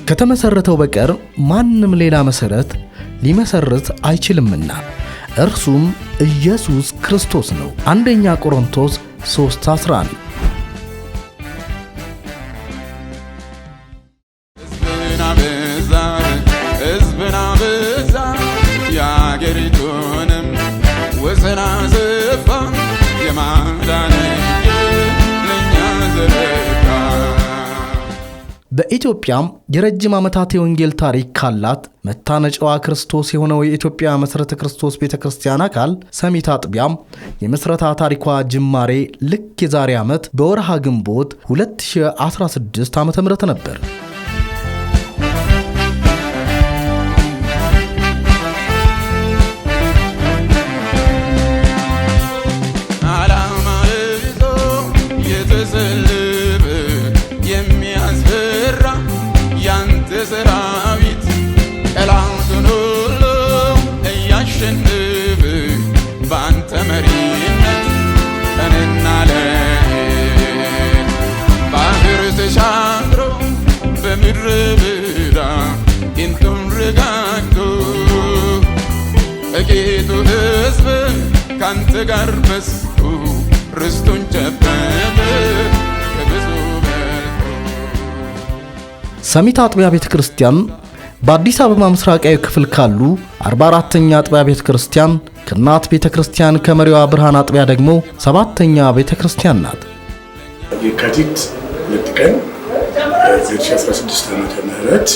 ከተመሰረተው በቀር ማንም ሌላ መሰረት ሊመሰርት አይችልምና እርሱም ኢየሱስ ክርስቶስ ነው። አንደኛ ቆሮንቶስ 3:11 ሕዝብን አበዛ የአገሪቱንም ወሰን አሰፋ የማዳን ለእኛ ዘረጋ። በኢትዮጵያም የረጅም ዓመታት የወንጌል ታሪክ ካላት መታነጫዋ ክርስቶስ የሆነው የኢትዮጵያ መሠረተ ክርስቶስ ቤተክርስቲያን አካል ሰሚት አጥቢያም የመስረታ ታሪኳ ጅማሬ ልክ የዛሬ ዓመት በወርሃ ግንቦት 2016 ዓ.ም ነበር። ካንተ ጋር መስኩ ርስቱን ጨበበ በብዙ መልኩ። ሰሚት አጥቢያ ቤተክርስቲያን በአዲስ አበባ ምስራቃዊ ክፍል ካሉ 44ኛ አጥቢያ ቤተክርስቲያን ከናት ቤተክርስቲያን ከመሪዋ ብርሃን አጥቢያ ደግሞ 7ኛ ቤተክርስቲያን ናት። የካቲት 2 ቀን 2016 ዓመተ ምህረት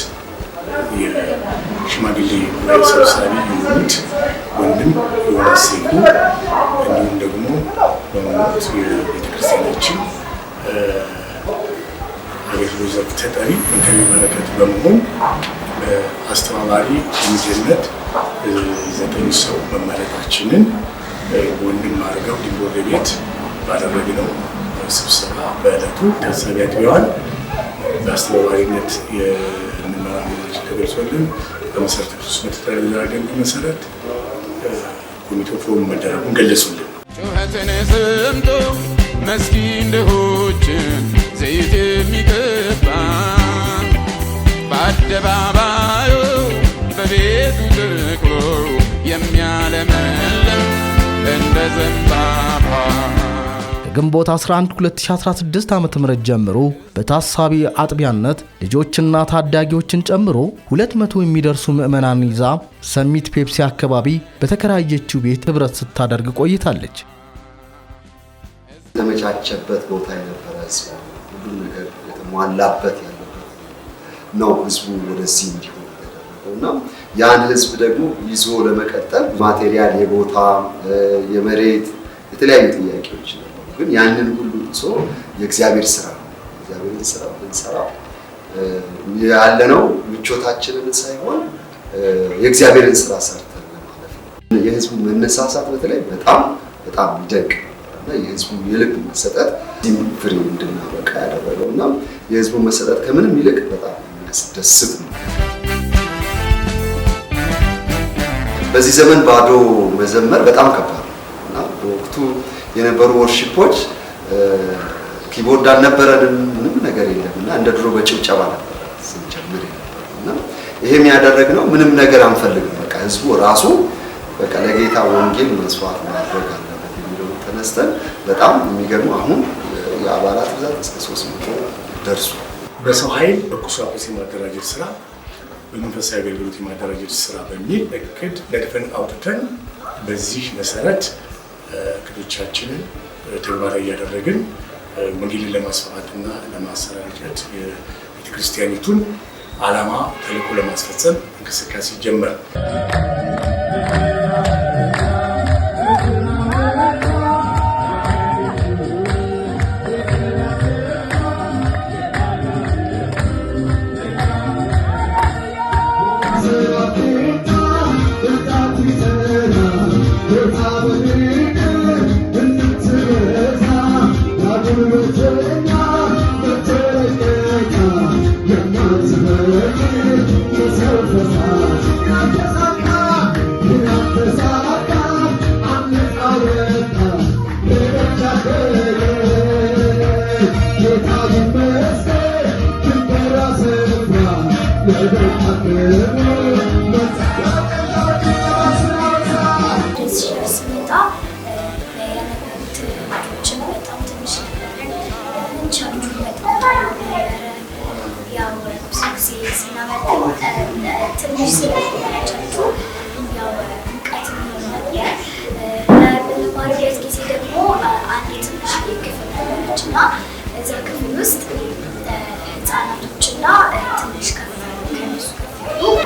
የሽማግሌ ሰብሳቢ የሆኑት ወንድም ዮሐንስ ሴኩ እንዲሁም ደግሞ በሞት የቤተክርስቲያናችን አገልግሎት ዘርፍ ተጠሪ መጋቢ በረከት በመሆን አስተባባሪ ኮሚቴነት 9 ሰው መመረጣችንን ወንድም አድርገው ዲቦር ቤት ባደረግነው ስብሰባ በዕለቱ ታሳቢ አድርገዋል። በአስተባባሪነት የምንመራ መሆናችን ተገልጾልን በመሰረተ ክርስቶስ በተደረገ መሰረት ኮሚቴው ፎርም መደረጉን ገለጹልን። ጩኸትን ሰምቶ መስኪን ድሆችን ዘይት የሚቀባ በአደባባዩ በቤቱ ተክሎ የሚያለመልም እንደ ዘንባባ ከግንቦት 11 2016 ዓ.ም ጀምሮ በታሳቢ አጥቢያነት ልጆችና ታዳጊዎችን ጨምሮ 200 የሚደርሱ ምዕመናን ይዛ ሰሚት ፔፕሲ አካባቢ በተከራየችው ቤት ህብረት ስታደርግ ቆይታለች። ተመቻቸበት ቦታ የነበረ ህዝብ ሁሉ ነገር የተሟላበት ያለበት ነው። ህዝቡ ወደዚህ እንዲሆን ያደረገውና ያን ህዝብ ደግሞ ይዞ ለመቀጠል ማቴሪያል፣ የቦታ፣ የመሬት የተለያዩ ጥያቄዎች ነው። ግን ያንን ሁሉ ይዞ የእግዚአብሔር ስራ እንሰራ ያለነው ምቾታችንን ሳይሆን የእግዚአብሔርን ስራ ሰርተን ለማለፍ ነው። የህዝቡ መነሳሳት በተለይ በጣም ይደንቅ እና የህዝቡ የልብ መሰጠት ፍሬ እንድናበቃ ያደረገውና የህዝቡ መሰጠት ከምንም ይልቅ በጣም የሚያስደስት ነው። በዚህ ዘመን ባዶ መዘመር በጣም ከባድ ነው እና በወቅቱ የነበሩ ወርሺፖች ኪቦርድ አልነበረንም፣ ምንም ነገር የለምና እንደ ድሮ በጭብጨባ ነበር ስንጀምር የነበረውና ይሄም ያደረግነው ምንም ነገር አንፈልግም። በቃ ህዝቡ ራሱ በቃ ለጌታ ወንጌል መስዋዕት ማድረግ አለበት የሚለው ተነስተን በጣም የሚገርም አሁን የአባላት ብዛት እስከ 300 ደርሱ። በሰው ኃይል በቁሳቁስ የማደራጀት ስራ፣ በመንፈሳዊ አገልግሎት የማደራጀት ስራ በሚል እቅድ ነድፈን አውጥተን በዚህ መሰረት እቅዶቻችንን ተግባራዊ እያደረግን ወንጌልን ለማስፋፋትና ለማሰራጨት የቤተክርስቲያኒቱን ዓላማ ተልዕኮ ለማስፈጸም እንቅስቃሴ ጀመረ።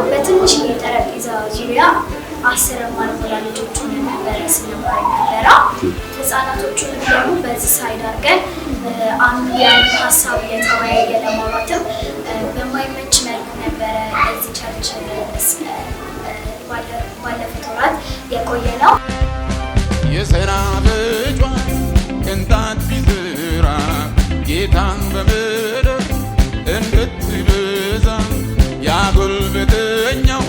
በትንሽ የጠረጴዛ ዙሪያ 10 ማልሞላ ልጆቹን ነበር ስንማር ነበረ። ህፃናቶቹን ደግሞ በዚህ ሳይድ አድርገን አንዱ ያን ሀሳብ የተወያየ ለማውራትም በማይመች መልኩ ነበረ እዚህ ቸርች ባለፉት ወራት የቆየ ነው። የሰናፍጯን ቅንጣት ቢዝራ ጌታን በምድር እንድትበዛ ያጎልብተኛው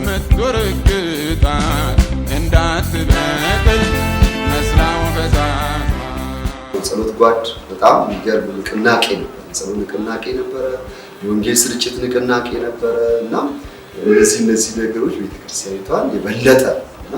ምትጎረግጣት እንዳትበቅል መስላው በዛት ጸሎት ጓድ በጣም የሚገርም ንቅናቄ ነበር። ጸሎት ንቅናቄ ነበረ፣ የወንጌል ስርጭት ንቅናቄ ነበረ እና እነዚህ ነገሮች ቤተክርስቲያኒቷን የበለጠ እና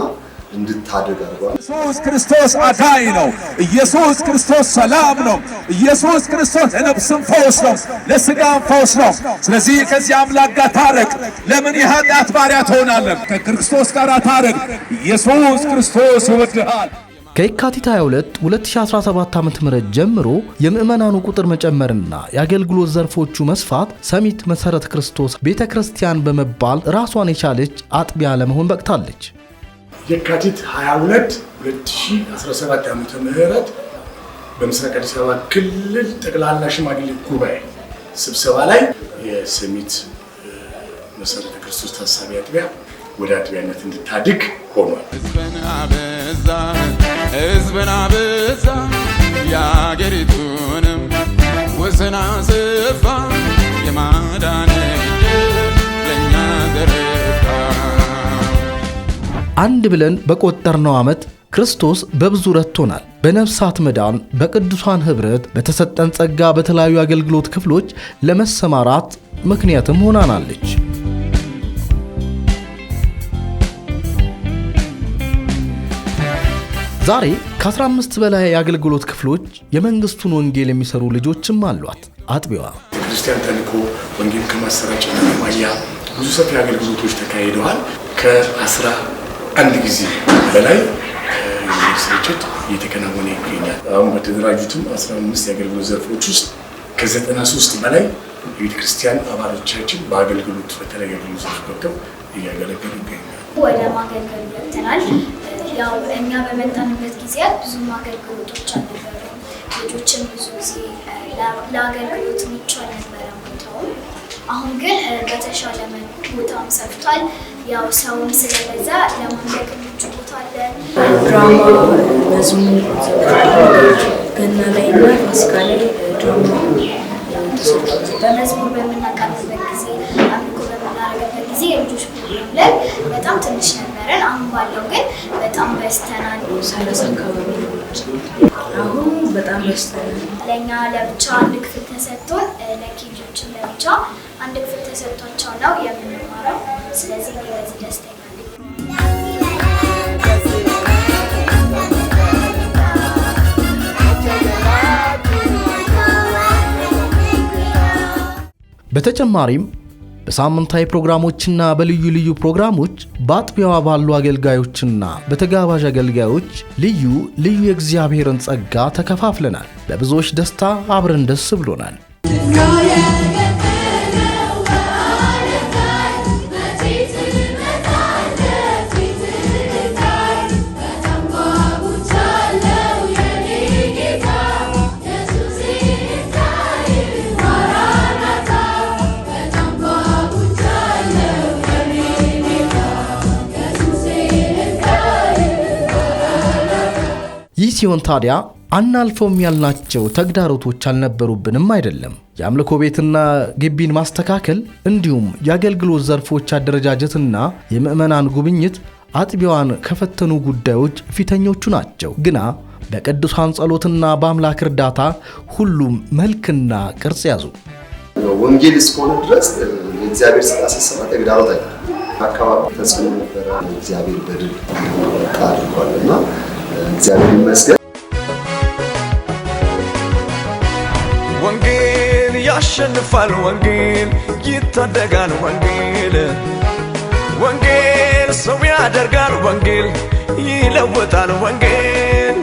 እንድታደግ አድርጓል። ኢየሱስ ክርስቶስ አዳኝ ነው። ኢየሱስ ክርስቶስ ሰላም ነው። ኢየሱስ ክርስቶስ ለነፍስም ፈውስ ነው፣ ለስጋም ፈውስ ነው። ስለዚህ ከዚህ አምላክ ጋር ታረቅ። ለምን የኃጢአት ባሪያ ትሆናለህ? ከክርስቶስ ጋር ታረቅ። ኢየሱስ ክርስቶስ ይወድሃል። ከየካቲት 22 2017 ዓ.ም ጀምሮ የምዕመናኑ ቁጥር መጨመርና የአገልግሎት ዘርፎቹ መስፋት ሰሚት መሰረተ ክርስቶስ ቤተክርስቲያን በመባል ራሷን የቻለች አጥቢያ ለመሆን በቅታለች። የካቲት 22 2017 ዓ.ም በምስራቅ አዲስ አበባ ክልል ጠቅላላ ሽማግሌ ጉባኤ ስብሰባ ላይ የሰሚት መሰረተ ክርስቶስ ታሳቢ አጥቢያ ወደ አጥቢያነት እንድታድግ ሆኗል። ሕዝብን አበዛ የአገሪቱንም ወሰን አሰፋ የማዳን እጅን ለእኛ ዘረጋ። አንድ ብለን በቆጠርነው ዓመት ክርስቶስ በብዙ ረድቶናል። በነፍሳት መዳን፣ በቅዱሳን ኅብረት፣ በተሰጠን ጸጋ በተለያዩ አገልግሎት ክፍሎች ለመሰማራት ምክንያትም ሆናናለች። ዛሬ ከ15 በላይ የአገልግሎት ክፍሎች የመንግስቱን ወንጌል የሚሰሩ ልጆችም አሏት። አጥቢያዋ ክርስቲያን ተልእኮ ወንጌል ከማሰራጨት ማያ ብዙ ሰፊ አገልግሎቶች ተካሂደዋል። ከ11 ጊዜ በላይ የወንጌል ስርጭት እየተከናወነ ይገኛል። አሁን በተደራጁትም 15 የአገልግሎት ዘርፎች ውስጥ ከ93 በላይ የቤተ ክርስቲያን አባሎቻችን በአገልግሎት በተለያዩ አገልግሎት ዘርፍ ገብተው እያገለገሉ ይገኛል። ወደ ማገልገል ገብተናል። ያው እኛ በመጣንበት ጊዜያት ብዙ አገልግሎቶች አልነበሩም። ልጆችን ብዙ ጊዜ ለአገልግሎት ምቹ አልነበረም ቦታው። አሁን ግን በተሻለ መልኩ ቦታም ሰፍቷል። ያው ሰውም ስለበዛ ለማምለክ ምቹ ቦታ አለ። ድራማ፣ መዝሙር፣ ገና ላይ እና ፋሲካ ላይ ድራማ በመዝሙር በምናቀርብበት ጊዜ አምልኮ በምናደርግበት ጊዜ የልጆች ፕሮግራም ላይ በጣም ትንሽ ነበረን። አሁን ባለው ግን በጣም በዝተናል። 30 አካባቢ አሁን በጣም በዝተናል። ለእኛ ለብቻ አንድ ክፍል ተሰጥቶን ለኬጆችን ለብቻ አንድ ክፍል ተሰጥቷቸው ነው የምንማረው። ስለዚህ በዚህ ደስተኛ ነኝ። በተጨማሪም በሳምንታዊ ፕሮግራሞችና በልዩ ልዩ ፕሮግራሞች በአጥቢያዋ ባሉ አገልጋዮችና በተጋባዥ አገልጋዮች ልዩ ልዩ የእግዚአብሔርን ጸጋ ተከፋፍለናል። በብዙዎች ደስታ አብረን ደስ ብሎናል። ይህ ሲሆን ታዲያ አናልፈውም ያልናቸው ተግዳሮቶች አልነበሩብንም አይደለም። የአምልኮ ቤትና ግቢን ማስተካከል እንዲሁም የአገልግሎት ዘርፎች አደረጃጀትና የምዕመናን ጉብኝት አጥቢያዋን ከፈተኑ ጉዳዮች ፊተኞቹ ናቸው። ግና በቅዱሳን ጸሎትና በአምላክ እርዳታ ሁሉም መልክና ቅርጽ ያዙ። ወንጌል እስከሆነ ድረስ እግዚአብሔር ስራ ሲሰራ ተግዳሮት አይደለም። አካባቢ ተጽዕኖ ነበረ። እግዚአብሔር በድል አድርጓልና እግዚአብሔር ይመስገን። ወንጌል ያሸንፋል፣ ወንጌል ይታደጋል፣ ወንጌል ሰው ያደርጋል፣ ወንጌል ይለውጣል፣ ወንጌልን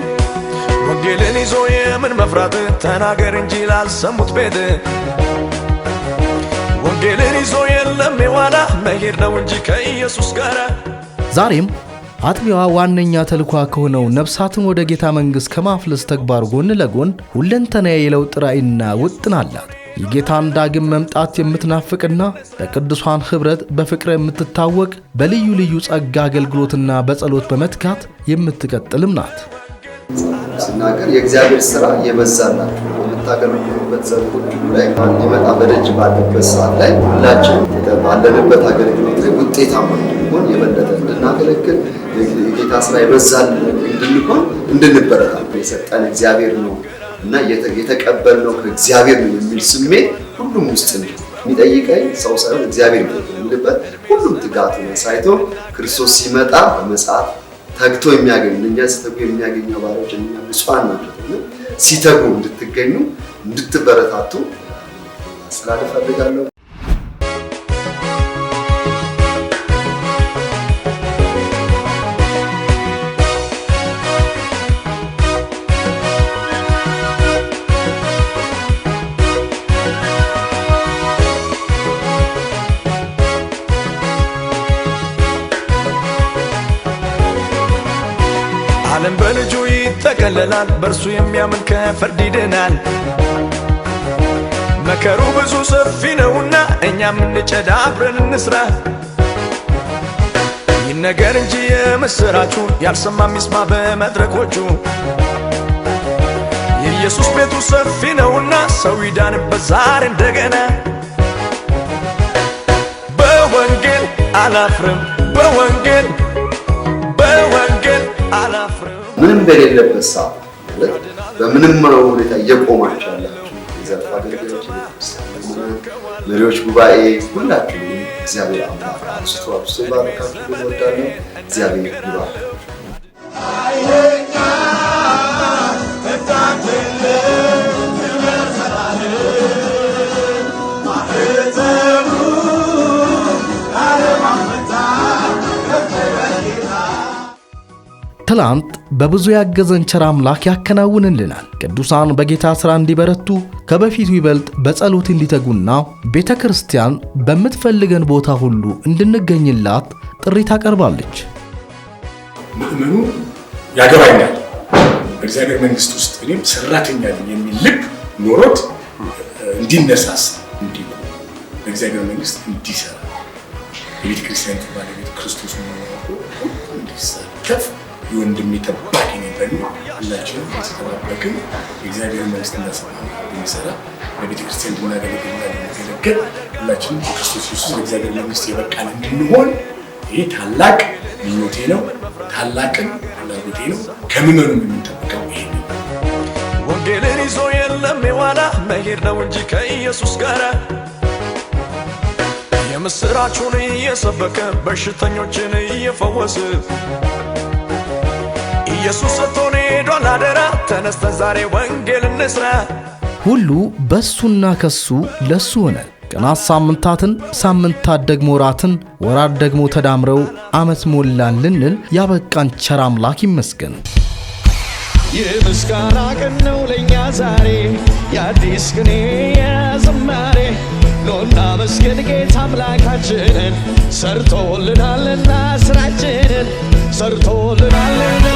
ይዞ የምን መፍራት ተናገር እንጂ ላልሰሙት ቤት ወንጌልን ይዞ የለም የዋላ መሄድ ነው እንጂ ከኢየሱስ ጋር። ዛሬም አጥቢያዋ ዋነኛ ተልኳ ከሆነው ነፍሳትን ወደ ጌታ መንግሥት ከማፍለስ ተግባር ጎን ለጎን ሁለንተናዊ የለውጥ ራዕይና ውጥን አላት። የጌታን ዳግም መምጣት የምትናፍቅና በቅዱሳን ኅብረት በፍቅር የምትታወቅ በልዩ ልዩ ጸጋ አገልግሎትና በጸሎት በመትጋት የምትቀጥልም ናት። ስናገር የእግዚአብሔር ሥራ የበዛላችሁ የምታገለግሉበት ዘርፎች ላይ ሊመጣ በደጅ ባለበት ሰዓት ላይ ሁላችን ባለንበት አገልግሎት ላይ ውጤታማ እንድንሆን የበለጠ እንድናገለግል የጌታ ሥራ የበዛልን እንድንሆን እንድንበረታታ የሰጠን እግዚአብሔር ነው እና የተቀበልነው ከእግዚአብሔር ነው የሚል ስሜት ሁሉም ውስጥ ነው የሚጠይቀኝ ሰው ሳይሆን እግዚአብሔር ነው የሚልበት ሁሉም ትጋቱን ሳይቶ ክርስቶስ ሲመጣ በመጽሐፍ ተግቶ የሚያገኝ እኛ ሲተጉ የሚያገኘው ባሮች እኛ ንጹሃን ናቸው። ሲተጉ እንድትገኙ እንድትበረታቱ አስተላልፍ ፈልጋለሁ። ዓለም በልጁ ይጠቀለላል፣ በእርሱ የሚያምን ከፍርድ ይድናል። መከሩ ብዙ ሰፊ ነውና እኛም እንጨዳ አብረን እንስራ። ይነገር እንጂ የምስራቹ ያልሰማም ይስማ በመድረኮቹ። የኢየሱስ ቤቱ ሰፊ ነውና ሰው ይዳንበት ዛሬ እንደገና። በወንጌል አላፍርም፣ በወንጌል አላፍርም። ምንም በሌለበት ሰዓት ማለት በምንም ሁኔታ እየቆማችሁ ያላችሁ የዘርፍ አገልጋዮች፣ መሪዎች፣ ጉባኤ ሁላችሁ እግዚአብሔር አምላክ አብዝቶ ይባርካችሁ። ወዳለ እግዚአብሔር ይባርካችሁ። ትላንት በብዙ ያገዘን ቸር አምላክ ያከናውንልናል። ቅዱሳን በጌታ ሥራ እንዲበረቱ ከበፊቱ ይበልጥ በጸሎት እንዲተጉና ቤተ ክርስቲያን በምትፈልገን ቦታ ሁሉ እንድንገኝላት ጥሪ ታቀርባለች። ምእመኑ ያገባኛል፣ በእግዚአብሔር መንግሥት ውስጥ እኔም ሰራተኛ ነኝ የሚል ልብ ኖሮት እንዲነሳሳ እንዲቆም በእግዚአብሔር መንግሥት እንዲሰራ የቤተ ክርስቲያን ባለቤት ክርስቶስ እንዲሳተፍ የወንድሜ ጠባቂ ነኝ በሚል ሁላችንም ተባበክን የእግዚአብሔር መንግሥት እንዳሰማ የሚሰራ በቤተ ክርስቲያን እንድናገለግልና እንድንገለገል ሁላችንም በክርስቶስ ኢየሱስ ለእግዚአብሔር መንግሥት የበቃን እንድንሆን ይህ ታላቅ ምኞቴ ነው፣ ታላቅን ፍላጎቴ ነው። ከምዕመኑም የምንጠብቀው ይሄ ነው። ወንጌልን ይዞ የለም የዋላ መሄድ ነው እንጂ ከኢየሱስ ጋር የምስራቹን እየሰበከ በሽተኞችን እየፈወሰ ኢየሱስ ሰጥቶን ሄዷል አደራ። ተነስተን ዛሬ ወንጌል እንስራ። ሁሉ በሱና ከሱ ለሱ ሆነ። ቀናት ሳምንታትን፣ ሳምንታት ደግሞ ወራትን፣ ወራት ደግሞ ተዳምረው ዓመት ሞላን ልንል ያበቃን ቸር አምላክ ይመስገን። የምስጋና ቀን ነው ለእኛ ዛሬ የአዲስ ቅኔ የዝማሬ ኖና መስገን ጌታ አምላካችንን ሰርቶልናልና ስራችንን ሰርቶልናልና